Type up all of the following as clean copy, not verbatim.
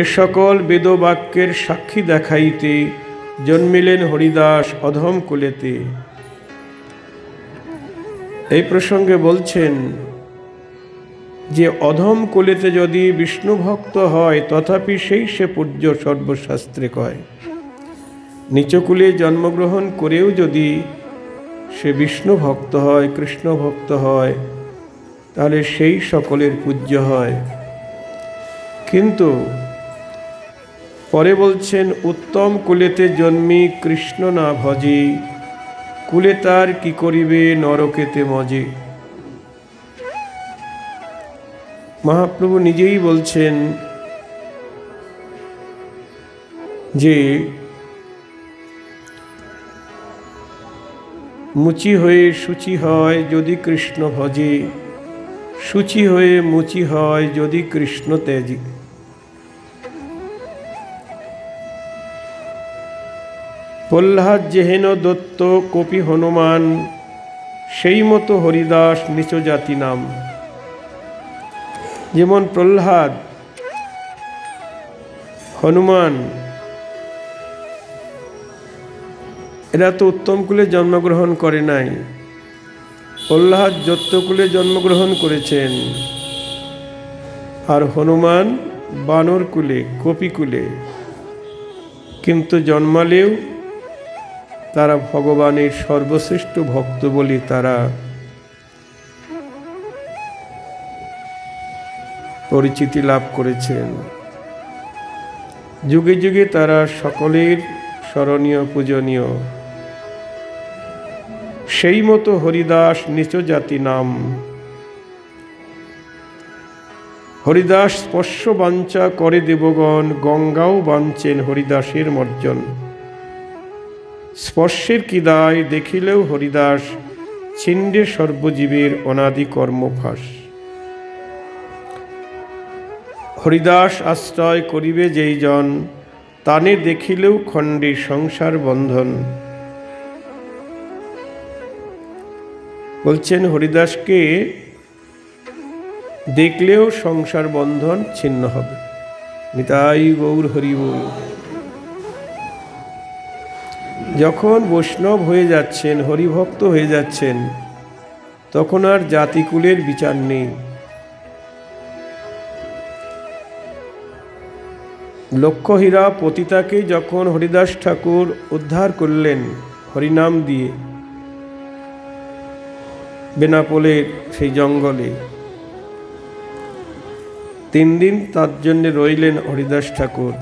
এ সকল বেদবাক্যের সাক্ষী দেখাইতে জন্মিলেন হরিদাস অধম কুলেতে। এই প্রসঙ্গে বলছেন যে অধম কুলেতে যদি বিষ্ণু ভক্ত হয় তথাপি সেই সে পূজ্য সর্বশাস্ত্রে কয়। নিচকুলে জন্মগ্রহণ করেও যদি সে বিষ্ণু ভক্ত হয়, কৃষ্ণ ভক্ত হয়, তাহলে সেই সকলের পূজ্য হয়। কিন্তু পরে বলছেন উত্তম কুলেতে জন্মি কৃষ্ণ না ভজে, কুলে তার কি করিবে নরকেতে মজে। মহাপ্রভু নিজেই বলছেন যে মুচি হয়ে শুচি হয় যদি কৃষ্ণ ভজে, শুচি হয়ে মুচি হয় যদি কৃষ্ণ তেজি। প্রহ্লাদ যেহেন দত্ত কপি হনুমান, সেই মতো হরিদাস নিচ জাতি নাম। যেমন প্রহ্লাদ, হনুমান এরা তো উত্তম কুলে জন্মগ্রহণ করে নাই। প্রহ্লাদ দত্তকুলে জন্মগ্রহণ করেছেন, আর হনুমান বানর কুলে, কপিকুলে। কিন্তু জন্মালেও তারা ভগবানের সর্বশ্রেষ্ঠ ভক্ত বলে তারা পরিচিতি লাভ করেছেন। যুগে যুগে তারা সকলের স্মরণীয়, পূজনীয়। সেই মতো হরিদাস নিচ জাতি নাম। হরিদাস স্পর্শ বাঞ্ছা করে দেবগণ, গঙ্গাও বাঞ্চেন হরিদাসের মর্জন। স্পর্শের কি দায় দেখিলেও হরিদাস, ছিন্ডে সর্বজীবের অনাদি কর্মফাস। হরিদাস আশ্রয় করিবে যেই জন, তানে দেখিলেও খণ্ডে সংসার বন্ধন। বলছেন হরিদাসকে দেখলেও সংসার বন্ধন ছিন্ন হবে। নিতাই গৌর হরি বল। যখন বৈষ্ণব হয়ে যাচ্ছেন, হরিভক্ত হয়ে যাচ্ছেন, তখন আর জাতিকুলের বিচার নেই। লক্ষ্যহীরা পতিতাকে যখন হরিদাস ঠাকুর উদ্ধার করলেন হরিনাম দিয়ে, বেনাপোলের সেই জঙ্গলে 3 দিন তার জন্য রইলেন হরিদাস ঠাকুর।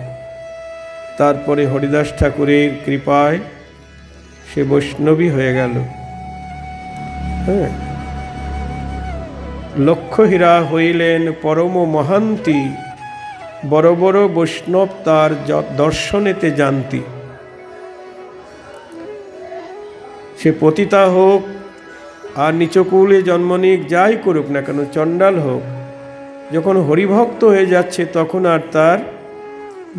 তারপরে হরিদাস ঠাকুরের কৃপায় সে বৈষ্ণবী হয়ে গেল। লক্ষ্যহীরা হইলেন পরম মহান্তি, বড় বড় বৈষ্ণব তার দর্শনেতে জানতি। সে পতিতা হোক আর নিচকুলে জন্ম নিক, যাই করুক না কেন, চণ্ডাল হোক, যখন হরিভক্ত হয়ে যাচ্ছে তখন আর তার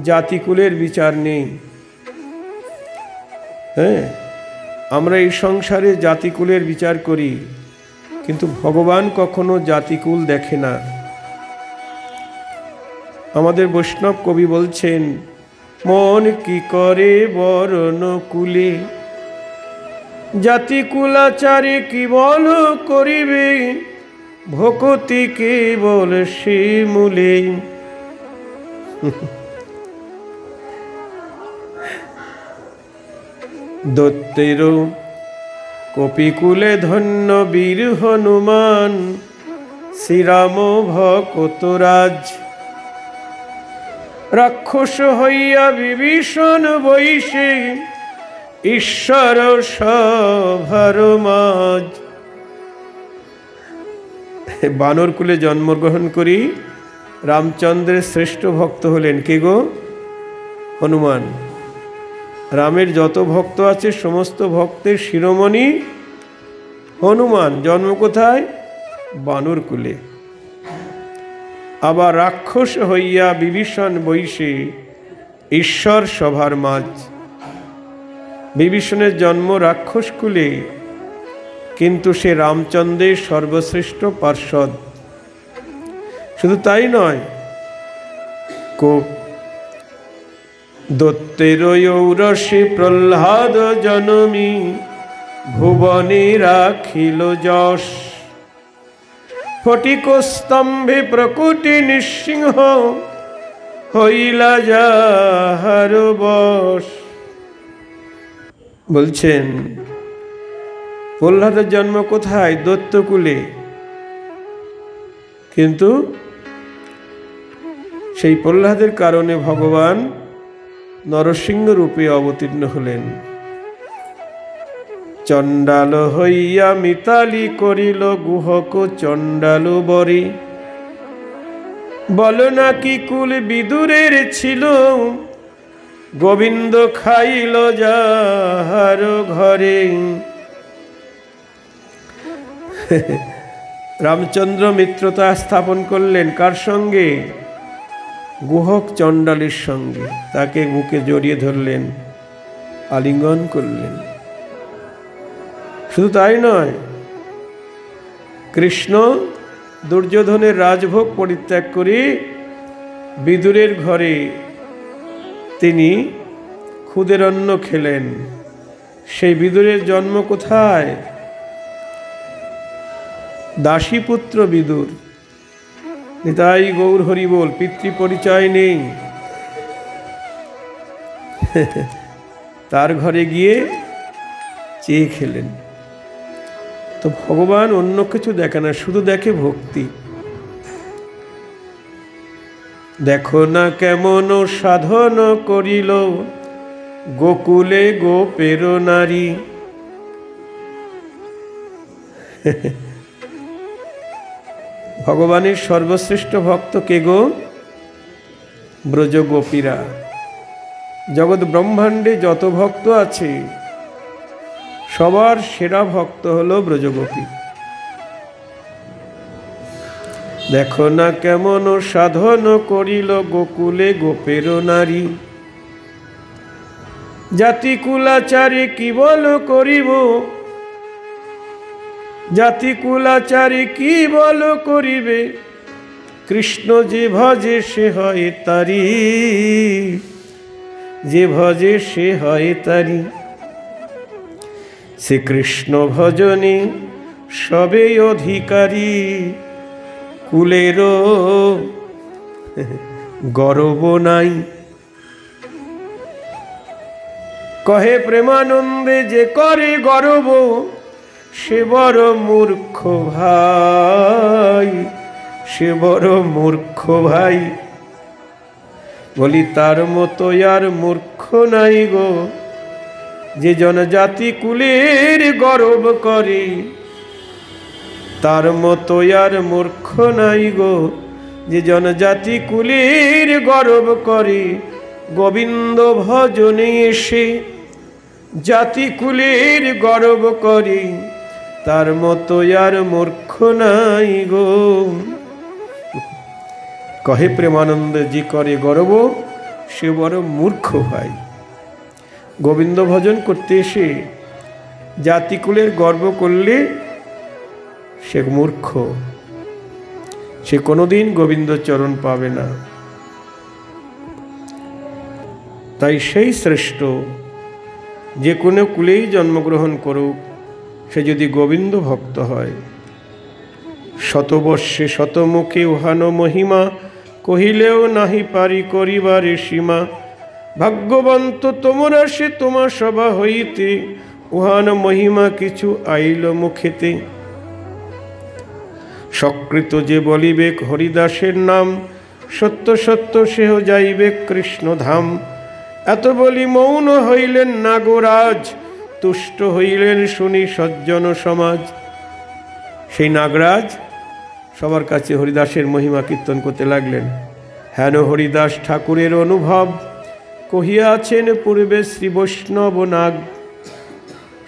জাতিকুলের বিচার নেই। আমরা এই সংসারে জাতিকুলের বিচার করি, কিন্তু ভগবান কখনো জাতিকুল দেখে না। আমাদের বৈষ্ণব কবি বলছেন, মন কি করে বরণ কুলে, জাতিকুলাচারে কি বল করিবে, ভকতি কেবল সে মূলে। দত্তের কপিকুলে ধন্য বীর হনুমান, শ্রীরাম ভকতরাজ। রাক্ষস হইয়া বিভীষণ বৈশে, ঈশ্বর সভার মাঝ। বানর কুলে জন্মগ্রহণ করি রামচন্দ্রের শ্রেষ্ঠ ভক্ত হলেন কে গো? হনুমান। রামের যত ভক্ত আছে সমস্ত ভক্তের শিরোমণি হনুমান। জন্ম কোথায়? বানর কুলে। আবার রাক্ষস হইয়া বিভীষণ বৈশে, ঈশ্বর সভার মাঝ। বিভীষণের জন্ম রাক্ষস কুলে, কিন্তু সে রামচন্দ্রের সর্বশ্রেষ্ঠ পার্ষদ। শুধু তাই নয়, দত্তের ঔরসে প্রহ্লাদ জনমী ভুবনে রাখিল যশ। ফটিক স্তম্ভে প্রকুটি নৃসিংহ হইলা যাহার বশ। বলছেন প্রহ্লাদের জন্ম কোথায়? দৈত্যকুলে। কিন্তু সেই প্রহ্লাদের কারণে ভগবান নরসিংহ রূপে অবতীর্ণ হলেন। চণ্ডাল হইয়া মিতালি করিল গুহক চণ্ডাল বরে। বল নাকি কুল বিদুরের ছিল, গোবিন্দ খাইল যাহার ঘরে। রামচন্দ্র মিত্রতা স্থাপন করলেন কার সঙ্গে? গুহক চণ্ডালের সঙ্গে। তাকে বুকে জড়িয়ে ধরলেন, আলিঙ্গন করলেন। শুধু তাই নয়, কৃষ্ণ দুর্যোধনের রাজভোগ পরিত্যাগ করে বিদুরের ঘরে তিনি খুদের অন্ন খেলেন। সেই বিদুরের জন্ম কোথায়? দাসীপুত্র বিদুর। নিতাই গৌর হরি বল। পিতৃ পরিচয় নেই। তার ঘরে গিয়ে চেয়ে খেলেন। তো ভগবান অন্য কিছু দেখে না, শুধু দেখে ভক্তি। দেখো না কেমন সাধন করিল গোকুলে গোপের নারী। ভগবানের সর্বশ্রেষ্ঠ ভক্ত কে গো? ব্রজগোপীরা। জগৎ ব্রহ্মাণ্ডে যত ভক্ত আছে সবার সেরা ভক্ত হলো ব্রজগোপী। দেখো না কেমন সাধন করিল গোকুলে গোপের নারী। জাতি কুলাচারে কি বল করিব, জাতি কুলাচারে কি বল করিবে। কৃষ্ণ যে ভজে সে হয় তারি, যে ভজে সে হয় তারি। শ্রীকৃষ্ণ ভজনে সবে অধিকারী, কুলেরও গর্ব নাই। কহে প্রেমানন্দে যে করে গর্ব, সে বড় মূর্খ ভাই, সে বড় মূর্খ ভাই। বলি তার মতো আর মূর্খ নাই গো, যে জনজাতি কুলের গর্ব করে। তার মতো আর মূর্খ নাই গো, যে জনজাতি কুলের গর্ব করে। গোবিন্দ ভজনে এসে জাতি কুলের গর্ব করে, তার মতো আর মূর্খ নাই গো। কহে প্রেমানন্দ যে করে গর্ব, সে বড় মূর্খ ভাই। গোবিন্দ ভজন করতে এসে জাতিকুলের গর্ব করলে সে মূর্খ, সে কোনোদিন গোবিন্দ চরণ পাবে না। তাই সেই শ্রেষ্ঠ যে কোনো কুলেই জন্মগ্রহণ করুক, সে যদি গোবিন্দ ভক্ত হয়, শতবর্ষে শতমুখে উহানো মহিমা, কহিলেও নাহি পারি করিবারে সীমা। ভাগ্যবন্ত তোমরা সে তোমার সভা হইতে, উহান মহিমা কিছু আইল মুখেতে। সকৃত যে বলিবেক হরিদাসের নাম, সত্য সত্য সেহ যাইবে কৃষ্ণধাম। এত বলি মৌন হইলেন নাগরাজ, তুষ্ট হইলেন শুনি সজ্জন সমাজ। সেই নাগরাজ সবার কাছে হরিদাসের মহিমা কীর্তন করতে লাগলেন। হেন হরিদাস ঠাকুরের অনুভব, কহিয়াছেন পূর্বে শ্রী বৈষ্ণব নাগ।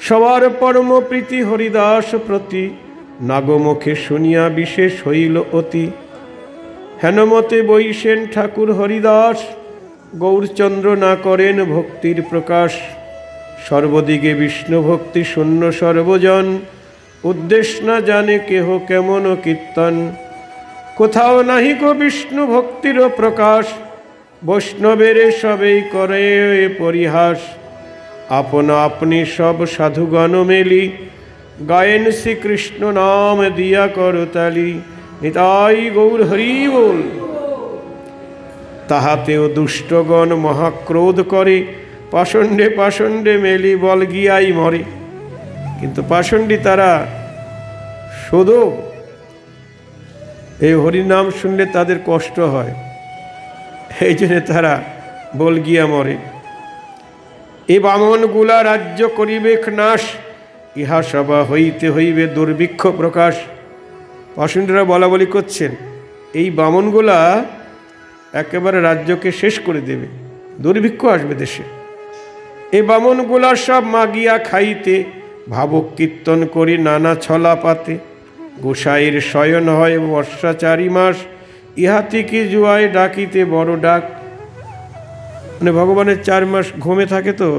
সবার পরম প্রীতি হরিদাস প্রতি, নাগমুখে শুনিয়া বিশেষ হইল অতি। হেনমতে বৈশেন ঠাকুর হরিদাস, গৌরচন্দ্র না করেন ভক্তির প্রকাশ। সর্বদিকে বিষ্ণু ভক্তি শূন্য সর্বজন, উদ্দেশ না জানে কেহ কেমন কীর্তন। কোথাও নাহি গো বিষ্ণু ভক্তির প্রকাশ, বৈষ্ণবের সবেই করে পরিহাস, আপনা আপনি সব সাধুগণ মেলি, গায়েন শ্রীকৃষ্ণ নাম দিয়া করতালি। নিতাই গৌর হরি বল। তাহাতেও দুষ্টগণ মহাক্রোধ করে, পাষণ্ডে পাষণ্ডে মেলি বল গিয়াই মরে। কিন্তু পাষণ্ডী তারা শুধু এই হরিনাম শুনলে তাদের কষ্ট হয়, এই জন্য তারা বল গিয়া মরে। এ বামনগুলা রাজ্য করিবেক নাশ, ইহা সভা হইতে হইবে দুর্ভিক্ষ প্রকাশ। পাষণ্ডীরা বলা বলি করছেন, এই বামনগুলা একেবারে রাজ্যকে শেষ করে দেবে, দুর্ভিক্ষ আসবে দেশে। এ বামনগুলা সব মাগিয়া খাইতে, ভাবক কীর্তন করি নানা ছলা পাতে। গোসাইয়ের শয়ন হয় বর্ষা 4 মাস, ইহাতে কি জুয়ায় ডাকিতে বড় ডাক। মানে ভগবানের 4 মাস ঘুমে থাকে তো,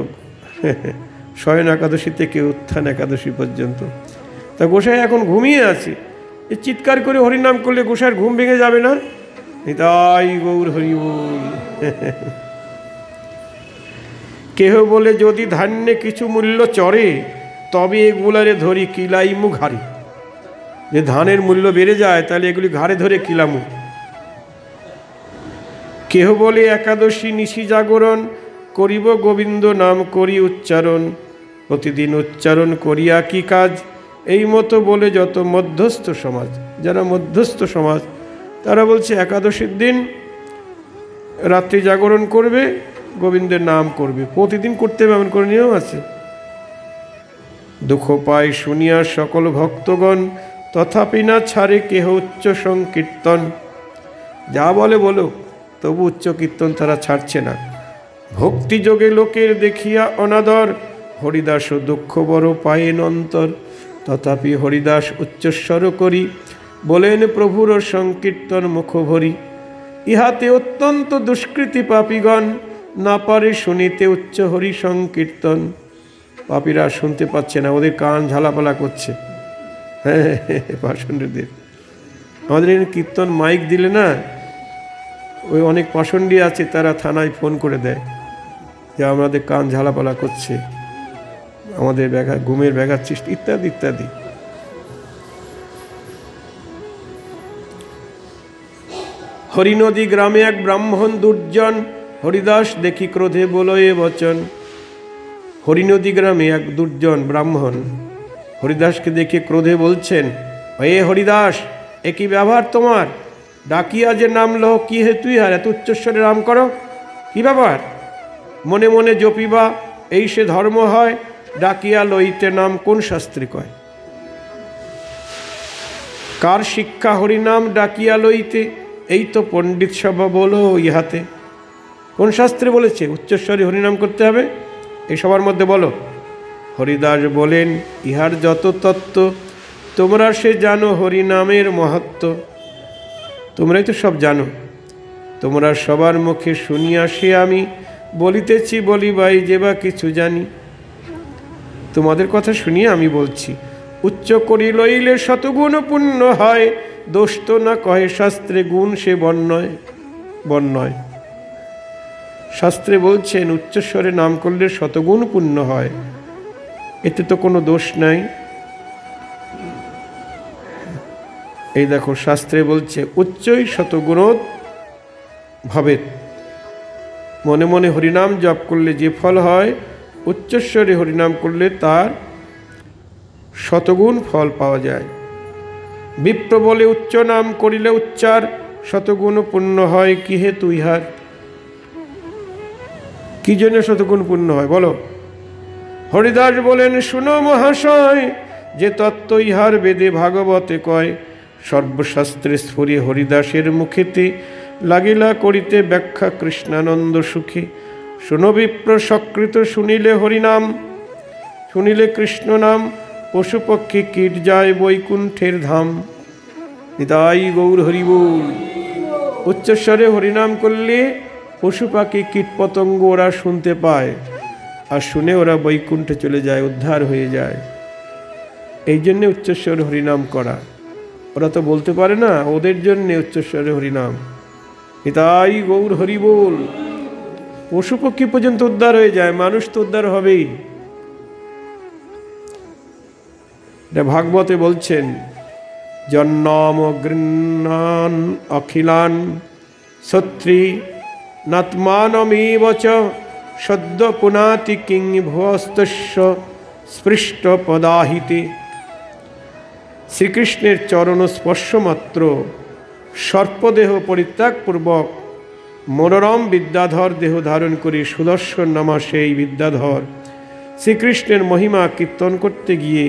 শয়ন একাদশী থেকে উত্থান একাদশী পর্যন্ত। তা গোসাই এখন ঘুমিয়ে আছে, এই চিৎকার করে হরিনাম করলে গোসাইয়ের ঘুম ভেঙে যাবে না? নিতাই গৌর হরি বল। কেহ বলে যদি ধান্যে কিছু মূল্য চড়ে, তবে এগুলারে ধরি কিলাইমু ঘাড়ে। যে ধানের মূল্য বেড়ে যায় তাহলে এগুলি ঘাড়ে ধরে কিলামু। কেহ বলে একাদশী নিশি জাগরণ, করিব গোবিন্দ নাম করি উচ্চারণ। প্রতিদিন উচ্চারণ করিয়া কি কাজ, এই মতো বলে যত মধ্যস্থ সমাজ। যারা মধ্যস্থ সমাজ তারা বলছে একাদশীর দিন রাত্রি জাগরণ করবে, গোবিন্দের নাম করবে, প্রতিদিন করতে হবে এমন করে নিয়ম আছে। দুঃখ পায় শুনিয়া সকল ভক্তগণ, তথাপি না ছাড়ে কেহ উচ্চ সংকীর্তন। যা বলে বলো, তবু উচ্চ কীর্তন তারা ছাড়ছে না। ভক্তিযোগে লোকের দেখিয়া অনাদর, হরিদাস দুঃখ বড় পায়েন অন্তর। তথাপি হরিদাস উচ্চস্বর করি, বলেন প্রভুর সংকীর্তন মুখ ভরি। ইহাতে অত্যন্ত দুষ্কৃতি পাপীগণ, না পারে শুনিতে উচ্চ হরি সংকীর্তন। পাপীরা শুনতে পাচ্ছে না, ওদের কান ঝালাপালা করছে। হ্যাঁ, পাষণ্ডীদের আমাদের এখানে কীর্তন মাইক দিলে না, ওই অনেক পাষণ্ডী আছে, তারা থানায় ফোন করে দেয় যে আমাদের কান ঝালাপালা করছে, আমাদের ঘুমের ব্যাঘাত সৃষ্টি ইত্যাদি ইত্যাদি। হরিনদী গ্রামে এক ব্রাহ্মণ দুর্জন, হরিদাস দেখি ক্রোধে বলয়ে বচন। হরিনদী গ্রামে এক দুর্জন ব্রাহ্মণ হরিদাসকে দেখে ক্রোধে বলছেন, এ হরিদাস, এ কি ব্যবহার তোমার? ডাকিয়া যে নাম লহ, কি হেতুই আর এত উচ্চস্বরে নাম করো, কি ব্যাপার? মনে মনে জপিবা, এই সে ধর্ম হয়, ডাকিয়া লইতে নাম কোন শাস্ত্রে কয়? কার শিক্ষা হরিনাম ডাকিয়া লইতে, এই তো পণ্ডিত সভা বলো ইহাতে। কোন শাস্ত্রে বলেছে উচ্চস্বরে হরিনাম করতে হবে? এই সবার মধ্যে বলো। হরিদাস বলেন, ইহার যত তত্ত্ব তোমরা সে জানো হরিনামের মাহাত্ম্য। তোমরাই তো সব জানো, তোমরা সবার মুখে শুনিয়া সে আমি বলিতেছি, বলিবাই যে বা কিছু জানি। তোমাদের কথা শুনিয়ে আমি বলছি, উচ্চ করি লইলে শতগুণ পুণ্য হয়, দোষ তো না কহে শাস্ত্রে গুণ সে বর্ণয় বর্ণয়। শাস্ত্রে বলছেন উচ্চস্বরে নাম করলে শতগুণ পুণ্য হয়, এতে তো কোনো দোষ নাই। এই দেখো শাস্ত্রে বলছে উচ্চই শতগুণ ভাবে। মনে মনে হরিনাম জপ করলে যে ফল হয়, উচ্চস্বরে হরিনাম করলে তার শতগুণ ফল পাওয়া যায়। বিপ্র বলে উচ্চ নাম করিলে উচ্চার, শতগুণ পুণ্য হয় কি হেতু ইহার? কি জন্য শতগুণ পুণ্য হয় বলো? হরিদাস বলেন, শুনো মহাশয়, যে তত্ত্ব ইহার বেদে ভাগবতে কয়, সর্বশাস্ত্রে স্ফুরি হরিদাসের মুখেতে, লাগিলা করিতে ব্যাখ্যা কৃষ্ণানন্দ সুখে। শুনো বিপ্র সকৃত শুনিলে হরিনাম, শুনিলে কৃষ্ণ নাম, পশুপক্ষী কীট যায় বৈকুণ্ঠের ধাম। নিতাই গৌর হরি বল। উচ্চস্বরে হরিনাম করলে পশু পাখি কীট পতঙ্গ ওরা শুনতে পায়, আর শুনে ওরা বৈকুণ্ঠে চলে যায়, উদ্ধার হয়ে যায়। এই জন্যে উচ্চস্বরে হরিনাম করা। ওরা তো বলতে পারে না, ওদের জন্যে উচ্চস্বরে হরিনাম। নিতাই গৌর হরি বল। পশু পক্ষী পর্যন্ত উদ্ধার হয়ে যায়, মানুষ তো উদ্ধার হবেই। ভাগবতে বলছেন, জন্ম গৃহ্ণান অখিলান সত্রী নাত্মানমেব চ সদ্য পুনাতি কিং ভুবস্তস্য স্পৃষ্ট পদাহিতে। শ্রীকৃষ্ণের চরণ স্পর্শ মাত্র সর্পদেহ পরিত্যাগপূর্বক মনোরম বিদ্যাধর দেহ ধারণ করে সুদর্শন নামা সেই বিদ্যাধর শ্রীকৃষ্ণের মহিমা কীর্তন করতে গিয়ে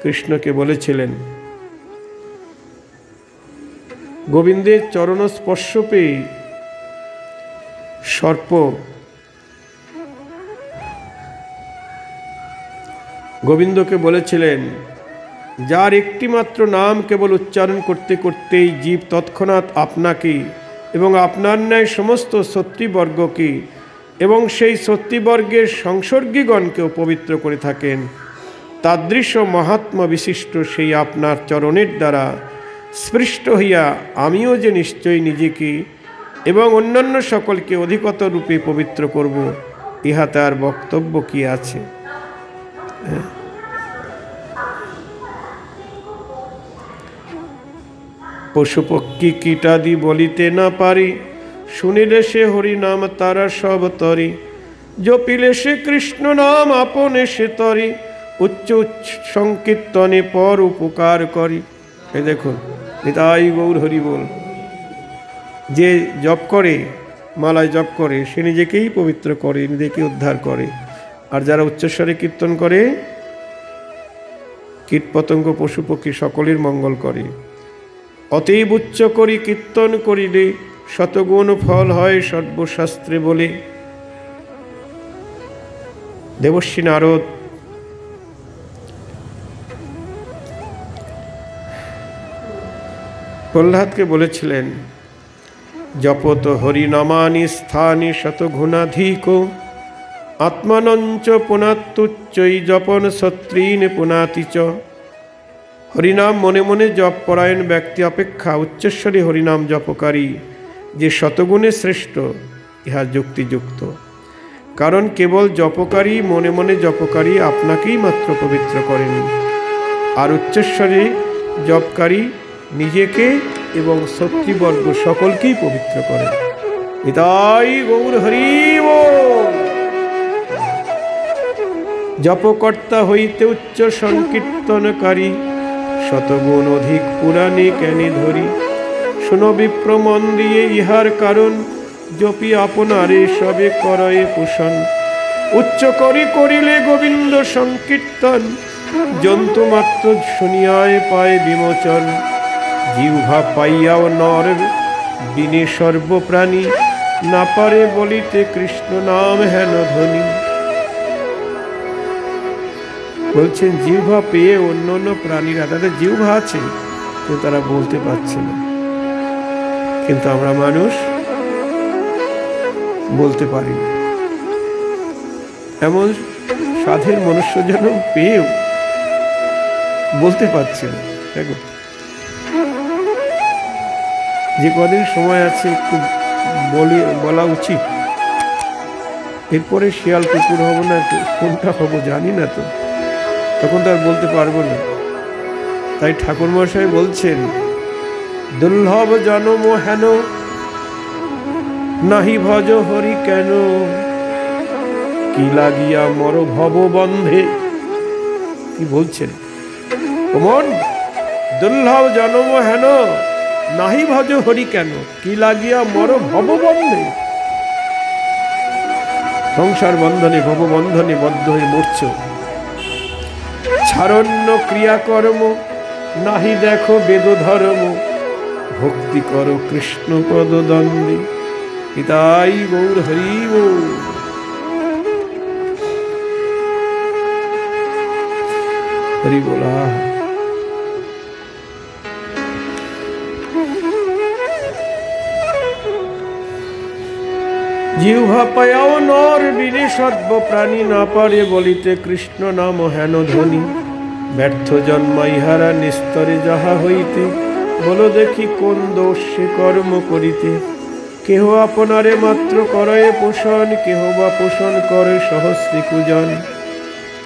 কৃষ্ণকে বলেছিলেন, গোবিন্দের চরণ স্পর্শ পেয়ে সর্প গোবিন্দকে বলেছিলেন, যার একটিমাত্র নাম কেবল উচ্চারণ করতে করতেই জীব তৎক্ষণাৎ আপনাকে এবং আপনার ন্যায় সমস্ত সত্যিবর্গকে এবং সেই সত্যিবর্গের সংসর্গীগণকেও পবিত্র করে থাকেন, তাদৃশ মহাত্মা বিশিষ্ট সেই আপনার চরণের দ্বারা স্পৃষ্ট হইয়া আমিও যে নিশ্চয়ই নিজেকে এবং অন্যান্য সকলকে অধিকতর রূপে পবিত্র করব, ইহা তার বক্তব্য কি আছে? পশুপক্ষী কীটাদি বলিতে না পারি, শুনিলে সে হরিনাম তারা সব তরি, জপিলে সে কৃষ্ণ নাম আপনে সে তরি, উচ্চ সংকীর্তনে পর উপকার করি। এই দেখুন, নিতাই গৌর হরি বল। যে জপ করে, মালায় জপ করে, সে নিজেকেই পবিত্র করে, নিজেকে উদ্ধার করে। আর যারা উচ্চস্বরে কীর্তন করে, কীটপতঙ্গ পশু পক্ষী সকলের মঙ্গল করে। অতএব উচ্চ করি কীর্তন করিলে শতগুণ ফল হয় সর্বশাস্ত্রে বলে। দেবর্ষী নারদ প্রহ্লাদকে বলেছিলেন, জপত হরিনামানি স্থানি শতগুণাধিক, আত্মানঞ্চ পুনাত্তুচ্চৈ জপন সত্রীন পুনাতি চ। হরিনাম মনে মনে জপ পরায়ণ ব্যক্তি অপেক্ষা উচ্চস্বরী হরিনাম জপকারী যে শতগুণে শ্রেষ্ঠ, ইহা যুক্তিযুক্ত। কারণ কেবল জপকারী, মনে মনে জপকারী আপনাকেই মাত্র পবিত্র করেন, আর উচ্চস্বরে জপকারী নিজেকে এবং শত্রুবর্গ সকলকেই পবিত্র করেন। নিতাই গৌর হরি বল। জপকর্তা হইতে উচ্চ সংকীর্তনকারী, শতগুণ অধিক পুরাণে কেনে ধরি। শুনো বিপ্র মন দিয়ে ইহার কারণ, জপি আপনারে সবে করয়ে পোষণ। উচ্চ করি করিলে গোবিন্দ সংকীর্তন, জন্তু মাত্র শুনিয়ায় পায় বিমোচন। জিহ্বা পাইয়াও নর বিনে সর্বপ্রাণী, না পারে বলিতে কৃষ্ণ নাম হেন ধ্বনি। বলছেন জিহ্বা পেয়ে অন্য অন্য প্রাণীরা, তাদের জিহ্বা আছে তো তারা বলতে পারছে না, কিন্তু আমরা মানুষ বলতে পারি না। এমন সাধের মনুষ্য জন্ম পেয়েও বলতে পারছে না। দেখো, যে কদিন সময় আছে একটু বলা উচিত, এরপরে শিয়াল কুকুর হব না কোনটা হব জানি না, তো তখন তো আর বলতে পারবো না। তাই ঠাকুরমশাই বলছেন, দুর্লভ জনম হেন নাহি ভজ হরি কেন, কি লাগিয়া মর ভব বন্ধে। কি বলছেন? ওমন দুর্লভ জনম হেন নাহি ভজ হরি কেন, কি লাগিয়া মর ভব বন্ধে। সংসার বন্ধনে ভব বন্ধনে বদ্ধ হয়ে মরছ। ছারণ্য ক্রিয়াকর্ম নাহি দেখো বেদ ধর্ম, ভক্তি করো কৃষ্ণ পদ দ্বন্দ্বে। নিতাই গৌর হরি বল। হরি বলা। জিহ্বা পায়াও নর বিনে সর্বপ্রাণী, না পারে বলিতে কৃষ্ণ নাম হেন ধ্বনি। ব্যর্থ জন্মা ইহারা নিস্তরে যাহা হইতে, বলো দেখি কোন দোষ সে কর্ম করিতে। কেহ আপনারে মাত্র করে পোষণ, কেহ বা পোষণ করে সহস্রী কুজন।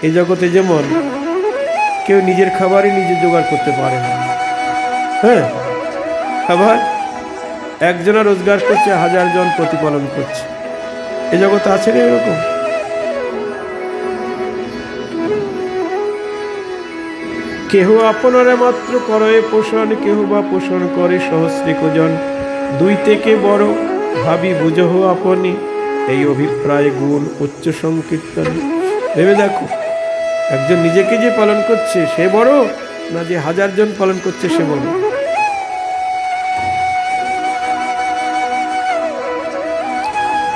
এই জগতে যেমন কেউ নিজের খাবারই নিজে জোগাড় করতে পারে না, হ্যাঁ, আবার একজনা রোজগার করছে, 1000 জন প্রতিপালন করছে। এই জগতে আছে না এরকম? কেহ আপনারে মাত্র করে পোষণ, কেহ বা পোষণ করে সহস্রী কুজন। 2 থেকে বড় ভাবি বুঝহ আপনি, এই অভিপ্রায় গুণ উচ্চ সংকীর্তন। ভেবে দেখো, একজন নিজেকে যে পালন করছে সে বড়, না যে 1000 জন পালন করছে সে বড়?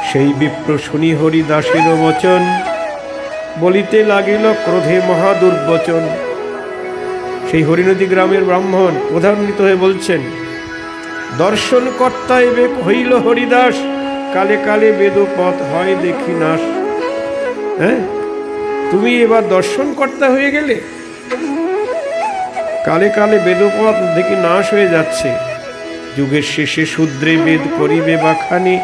সেই বিপ্র শুনি হরিদাসের বচন, বলিতে লাগিল ক্রোধে মহাদুর্বচন। সেই হরিনদী গ্রামের ব্রাহ্মণ প্রধান্বিত হয়ে বলছেন, দর্শন কর্তা এবে হইল হরিদাস, কালে কালে বেদপথ হয় দেখি নাশ। হ্যাঁ, তুমি এবার দর্শন কর্তা হয়ে গেলে, কালে কালে বেদপথ দেখি নাশ হয়ে যাচ্ছে। যুগের শেষে শূদ্রে বেদ করিবে বাখানি,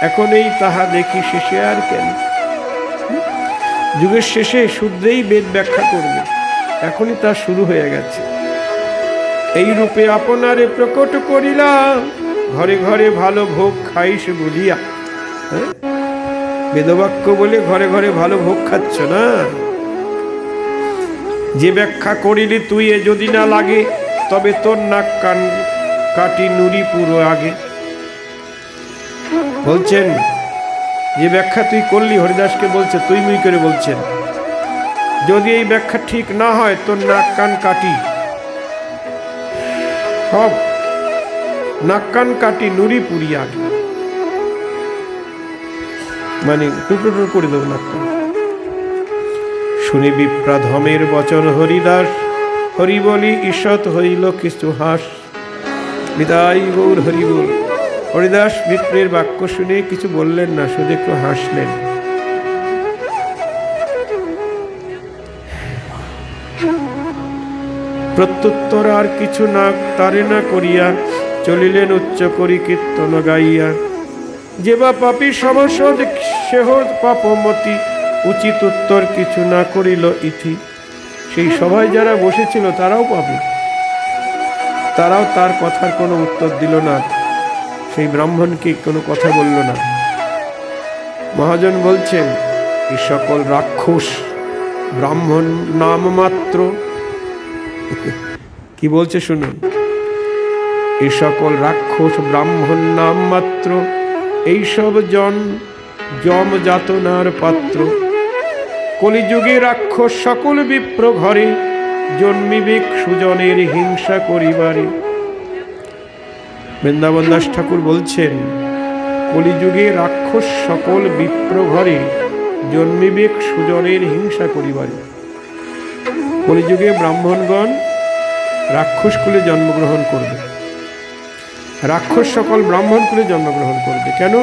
এখন এই তাহা দেখি শেষে আর কেন। যুগের শেষে শূদ্রেই বেদ ব্যাখ্যা করবে, এখনই তা শুরু হয়ে গেছে। এই রূপে আপনারে প্রকট করিলাম, ঘরে ঘরে ভালো ভোগ খাইস বলিয়া। বেদবাক্য বলে ঘরে ঘরে ভালো ভোগ খাচ্ছ না? যে ব্যাখ্যা করিলি তুই, এ যদি না লাগে, তবে তোর নাক কান কাটি নুরি পুরো আগে। বলছেন যে ব্যাখ্যা তুই করলি, হরিদাসকে বলছে, তুই মুই করে বলছেন, যদি এই ব্যাখ্যা ঠিক না হয় তোর নাক কান কাটি, সব নাক কান কাটি নুরি পুরি আগে, মানে টুকরো করে দেবো নাক কান। শুনি বিপ্রাধমের বচন হরিদাস, হরি বলি ঈষৎ হইল কিছু হাস। বিদায় গৌর হরি বল। হরিদাস বিপ্রের বাক্য শুনে কিছু বললেন না, শুধু একটু হাসলেন। প্রত্যুত্তর আর কিছু না তারে না করিয়া, চলিলেন উচ্চ করি কীর্তন গাইয়া। যে বা পাপী সমসদ সেহ পাপমতি, উচিত উত্তর কিছু না করিল ইথি। সেই সভায় যারা বসেছিল তারাও পাপী, তারাও তার কথার কোনো উত্তর দিল না, সেই ব্রাহ্মণকে কোনো কথা বলল না। মহাজন বলছেন, এই সকল রাক্ষস ব্রাহ্মণ নাম মাত্র। কি বলছে শুনুন, এই সকল রাক্ষস ব্রাহ্মণ নাম মাত্র, এইসব যম যাতনার পাত্র। কলিযুগে রাক্ষস সকল বিপ্র ঘরে, জন্মিবেক সুজনের হিংসা করিবারে। বৃন্দাবন দাস ঠাকুর বলছেন, কলিযুগে রাক্ষস সকল বিপ্র ঘরে, জন্মিবেক সুজনের হিংসা করিবারে। কলিযুগে ব্রাহ্মণগণ রাক্ষস কুলে জন্মগ্রহণ করবে, রাক্ষস সকল ব্রাহ্মণ কুলে জন্মগ্রহণ করবে। কেন?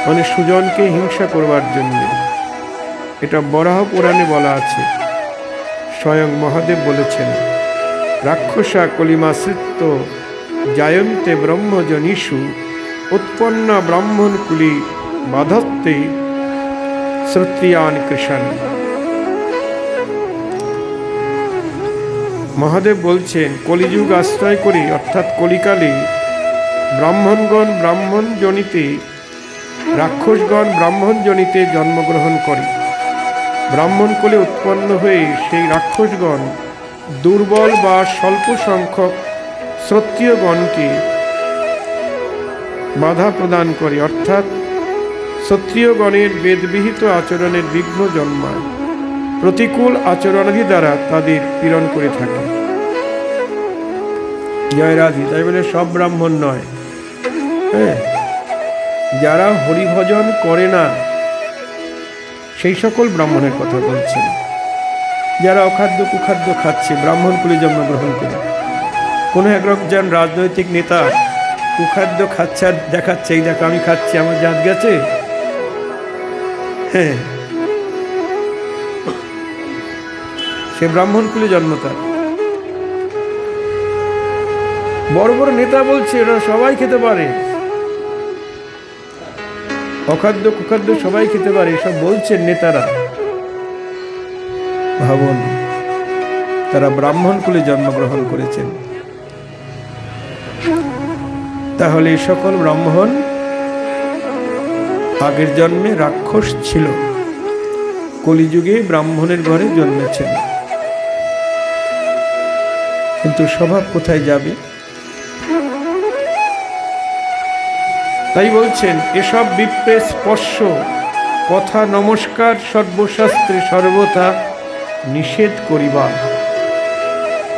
মানে সুজনকে হিংসা করবার জন্য। এটা বরাহ পুরাণে বলা আছে, স্বয়ং মহাদেব বলেছেন, রাক্ষসা কলিমাশ্রিত জায়ন্তে ব্রহ্মজনীষু, উৎপন্ন ব্রাহ্মণ কুলি বাধত্তে শ্রুত্রিয়ান কৃষাণ। মহাদেব বলছেন, কলিযুগ আশ্রয় করি, অর্থাৎ কলিকালে ব্রাহ্মণগণ ব্রাহ্মণ জনিতে, রাক্ষসগণ ব্রাহ্মণ জনিতে জন্মগ্রহণ করে। ব্রাহ্মণ কোলে উৎপন্ন হয়ে সেই রাক্ষসগণ দুর্বল বা স্বল্প সংখ্যক ক্ষত্রিয়গণকে বাধা প্রদান করে, অর্থাৎ ক্ষত্রিয়গণের বেদবিহিত আচরণের বিঘ্ন জন্মায়। প্রতিকূল আচরণাদি দ্বারা তাদের পীড়ন করে থাকে। জয় রাধি। তাই বলে সব ব্রাহ্মণ নয়, হ্যাঁ, যারা হরিভজন করে না সেই সকল ব্রাহ্মণের কথা বলছেন। যারা অখাদ্য কুখাদ্য খাচ্ছে, ব্রাহ্মণ কুলে জন্মগ্রহণ করে। কোনো একজন রাজনৈতিক নেতা কুখাদ্য খাচ্ছে আর দেখাচ্ছে, এই দেখো আমি খাচ্ছি, আমার জাত গেছে, হ্যাঁ, সে ব্রাহ্মণ কুলে জন্ম তার। বড় বড় নেতা বলছে এরা সবাই খেতে পারে, অখাদ্য কুখাদ্য সবাই খেতে পারে, এসব বলছেন নেতারা। ভাবুন, তারা ব্রাহ্মণ কুলে জন্মগ্রহণ করেছেন। তাহলে এই সকল ব্রাহ্মণ আগের জন্মে রাক্ষস ছিল, কলিযুগে ব্রাহ্মণের ঘরে জন্মেছেন। কিন্তু স্বভাব কোথায় যাবে? তাই বলছেন, এসব বিপ্রের স্পর্শ কথা নমস্কার সর্বশাস্ত্রে সর্বথা নিষেধ করিবা।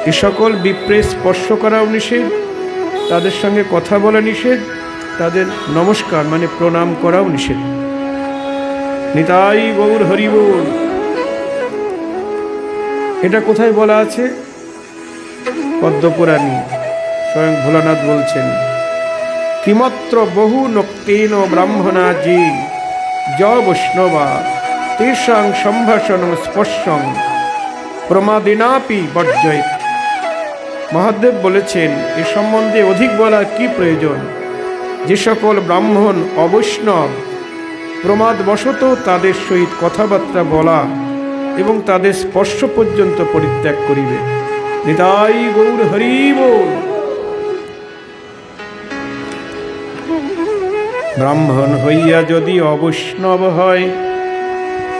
এ সকল বিপ্রের স্পর্শ করাও নিষেধ, তাদের সঙ্গে কথা বলা নিষেধ, তাদের নমস্কার মানে প্রণাম করাও নিষেধ। নিতাই গৌর হরি বল। এটা কোথায় বলা আছে? পদ্মপুরাণী স্বয়ং ভোলানাথ বলছেন, কিমত্র বহু নক্তেন ব্রাহ্মণা যে য বৈষ্ণবা তেষাং সম্ভাষণ স্পর্শং প্রমাদিনাপি বর্জয়েৎ। মহাদেব বলেছেন, এ সম্বন্ধে অধিক বলার কি প্রয়োজন? যে সকল ব্রাহ্মণ অবৈষ্ণব প্রমাদবশত তাদের সহিত কথাবার্তা বলা এবং তাদের স্পর্শ পর্যন্ত পরিত্যাগ করিবে। নিতাই গৌর হরি বল। ব্রাহ্মণ হইয়া যদি অবৈষ্ণব হয়,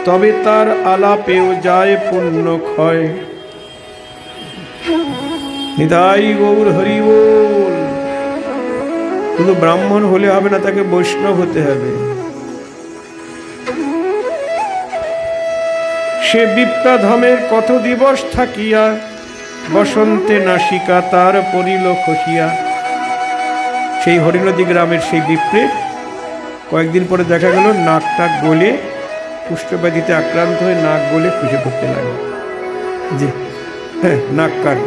তবে তার আলাপেও যায় পুণ্য ক্ষয়। নিতাই গৌর হরি বল। শুধু ব্রাহ্মণ হলে হবে না, তাকে বৈষ্ণব হতে হবে। সে বিপ্রাধমের কত দিবস থাকিয়া বসন্তে নাসিকা তার পরিল খসিয়া। সেই হরিনদী গ্রামের সেই বিপ্রের কয়েকদিন পরে দেখা গেল নাক টাক গলে, কুষ্ঠব্যাধিতে আক্রান্ত হয়ে নাক গলে খুঁজে পড়তে লাগে। জি হ্যাঁ, নাক কান।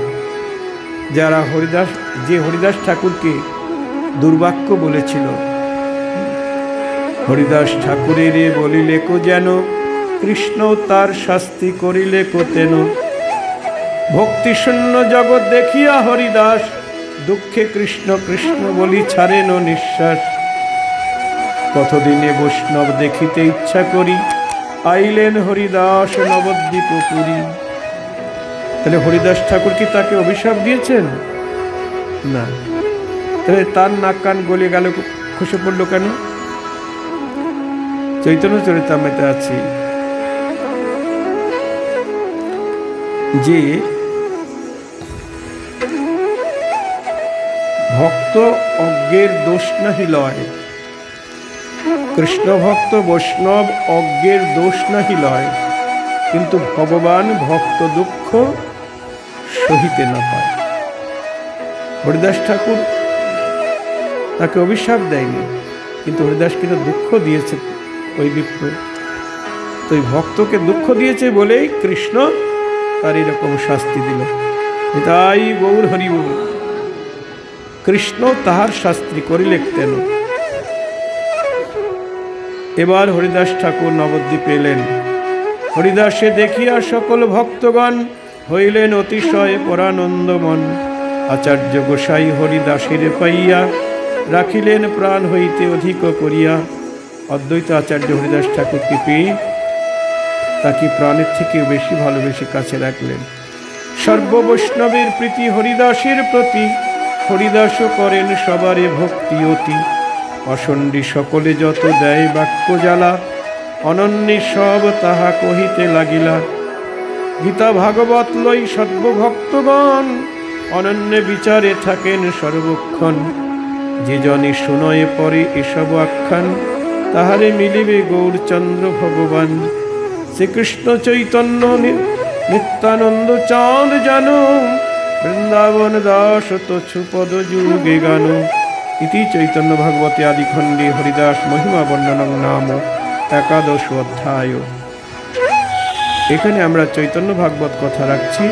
যারা হরিদাস ঠাকুরকে দুর্বাক্য বলেছিল, হরিদাস ঠাকুরের বলিলে কো যেন কৃষ্ণ তার শাস্তি করিলে কোতেন। ভক্তিশূন্য জগৎ দেখিয়া হরিদাস দুঃখে কৃষ্ণ কৃষ্ণ বলি ছাড়েন নিঃশ্বাস। কতদিনে বৈষ্ণব দেখিতে ইচ্ছা করি আইলেন হরিদাস নবদ্বীপ পুরী। তাহলে হরিদাস ঠাকুর কি তাকে অভিশাপ দিয়েছেন? না। তাহলে তার নাক কান গলে গেল, খসে পড়ল কেন? চৈতন্য চরিতামৃতে আছে যে ভক্ত অজ্ঞের দোষ নাহি লয়, কৃষ্ণ ভক্ত বৈষ্ণব অজ্ঞের দোষ নাহি লয়, কিন্তু ভগবান ভক্ত দুঃখ সহিতে না পায়। হরিদাস ঠাকুর তাকে অভিশাপ দেয়নি, কিন্তু হরিদাস কিন্তু দুঃখ দিয়েছে ওই বিপ্র। তো ওই ভক্তকে দুঃখ দিয়েছে বলেই কৃষ্ণ তার এরকম শাস্তি দিল। তাই গৌর হরি বল। কৃষ্ণ তাহার শাস্তি করিলে কেন? এবার হরিদাস ঠাকুর নবদ্বীপে এলেন। হরিদাসে দেখিয়া সকল ভক্তগণ হইলেন অতিশয় পরানন্দমন। আচার্য গোসাই হরিদাসের পাইয়া রাখিলেন প্রাণ হইতে অধিক করিয়া। অদ্বৈত আচার্য হরিদাস ঠাকুরকে পেয়ে তাকে প্রাণের থেকে বেশি ভালোবেসে কাছে রাখলেন। সর্ববৈষ্ণবের প্রীতি হরিদাসের প্রতি, হরিদাসও করেন সবারে ভক্তি অতি। অসণ্ডী সকলে যত দেয় বাক্য জ্বালা, অনন্যে সব তাহা কহিতে লাগিলা। গীতা ভাগবত লই সর্বভক্তগণ অনন্যে বিচারে থাকেন সর্বক্ষণ। যে জনে শুনয়ে পরে এসব আখ্যান, তাহারে মিলিবে গৌরচন্দ্র ভগবান। শ্রীকৃষ্ণ চৈতন্য নিত্যানন্দ চাঁদ জানো, বৃন্দাবন দাস তছু পদ যুগে গান। ইতি চৈতন্য ভাগবতে আদিখণ্ডে হরিদাস মহিমা বর্ণনং নাম 11 অধ্যায়। এখানে আমরা চৈতন্য ভাগবত কথা রাখছি।